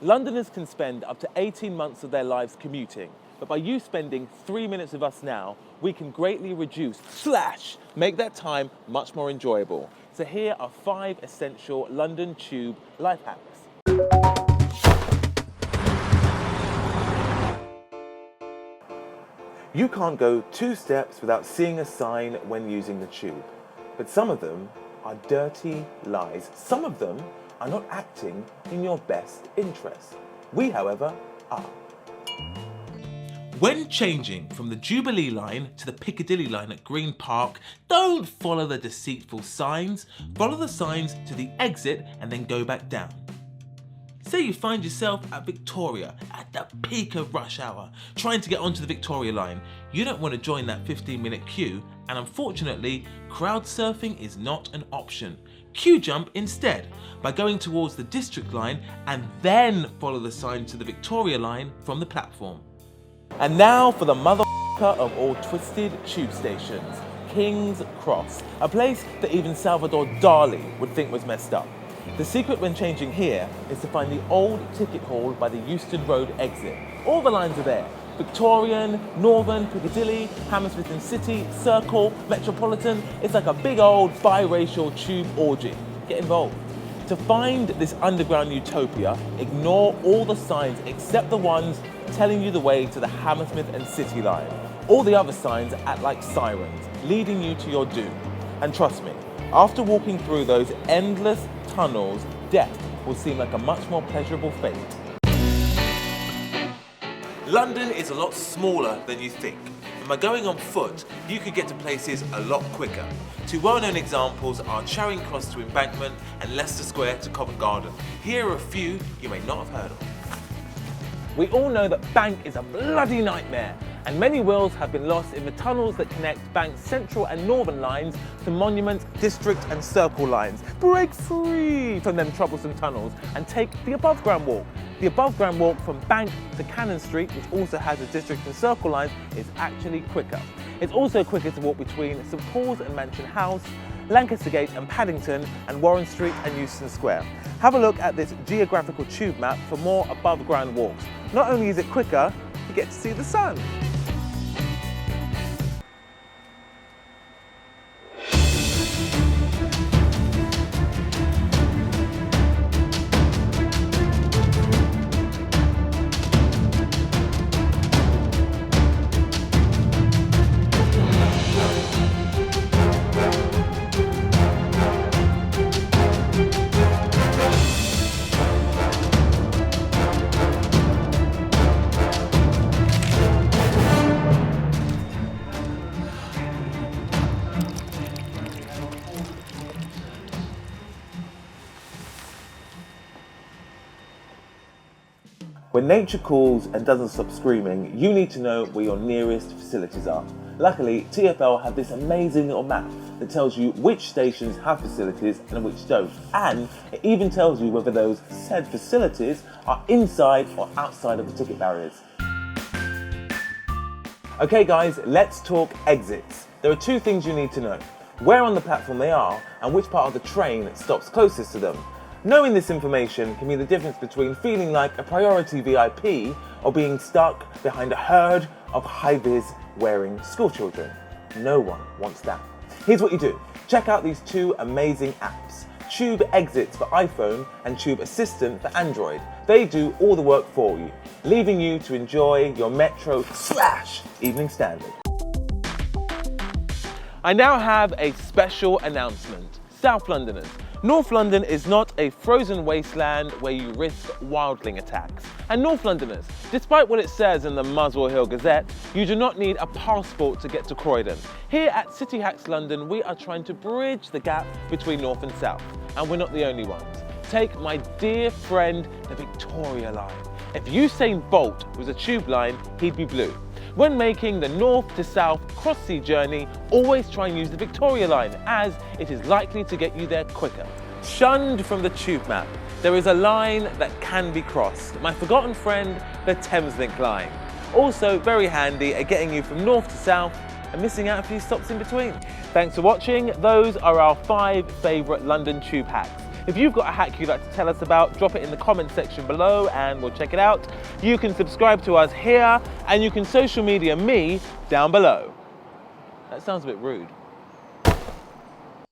Londoners can spend up to 18 months of their lives commuting, but by you spending 3 minutes with us now, we can greatly reduce / make that time much more enjoyable. So here are 5 essential London Tube life hacks. You can't go 2 steps without seeing a sign when using the tube, but some of them are dirty lies. Some of them are not acting in your best interest. We, however, are. When changing from the Jubilee line to the Piccadilly line at Green Park, don't follow the deceitful signs. Follow the signs to the exit and then go back down. Say you find yourself at Victoria at the peak of rush hour, trying to get onto the Victoria line. You don't want to join that 15-minute queue, and unfortunately, crowd surfing is not an option. Queue jump instead by going towards the District line and then follow the sign to the Victoria line from the platform. And now for the motherfucker of all twisted tube stations, Kings Cross, a place that even Salvador Dali would think was messed up. The secret when changing here is to find the old ticket hall by the Euston Road exit. All the lines are there. Victorian, Northern, Piccadilly, Hammersmith City, Circle, Metropolitan. It's like a big old biracial tube orgy. Get involved. To find this underground utopia, ignore all the signs except the ones telling you the way to the Hammersmith and City line. All the other signs act like sirens, leading you to your doom. And trust me, after walking through those endless tunnels, death will seem like a much more pleasurable fate. London is a lot smaller than you think, and by going on foot, you could get to places a lot quicker. 2 well-known examples are Charing Cross to Embankment and Leicester Square to Covent Garden. Here are a few you may not have heard of. We all know that Bank is a bloody nightmare, and many wills have been lost in the tunnels that connect Bank's Central and Northern lines to Monument, District and Circle lines. Break free from them troublesome tunnels and take the above ground walk. The above ground walk from Bank to Cannon Street, which also has a District and Circle lines, is actually quicker. It's also quicker to walk between St Paul's and Mansion House, Lancaster Gate and Paddington, and Warren Street and Euston Square. Have a look at this geographical tube map for more above ground walks. Not only is it quicker, you get to see the sun. When nature calls and doesn't stop screaming, you need to know where your nearest facilities are. Luckily, TFL have this amazing little map that tells you which stations have facilities and which don't. And it even tells you whether those said facilities are inside or outside of the ticket barriers. Okay guys, let's talk exits. There are 2 things you need to know. Where on the platform they are and which part of the train stops closest to them. Knowing this information can be the difference between feeling like a priority VIP or being stuck behind a herd of high-vis wearing schoolchildren. No one wants that. Here's what you do. Check out these 2 amazing apps. Tube Exits for iPhone and Tube Assistant for Android. They do all the work for you, leaving you to enjoy your Metro / Evening Standard. I now have a special announcement. South Londoners, North London is not a frozen wasteland where you risk wildling attacks. And North Londoners, despite what it says in the Muswell Hill Gazette, you do not need a passport to get to Croydon. Here at City Hacks London, we are trying to bridge the gap between North and South. And we're not the only ones. Take my dear friend, the Victoria line. If Usain Bolt was a tube line, he'd be blue. When making the north to south cross-sea journey, always try and use the Victoria line, as it is likely to get you there quicker. Shunned from the tube map, there is a line that can be crossed. My forgotten friend, the Thameslink line. Also very handy at getting you from north to south and missing out a few stops in between. Thanks for watching. Those are our 5 favourite London tube hacks. If you've got a hack you'd like to tell us about, drop it in the comment section below and we'll check it out. You can subscribe to us here and you can social media me down below. That sounds a bit rude.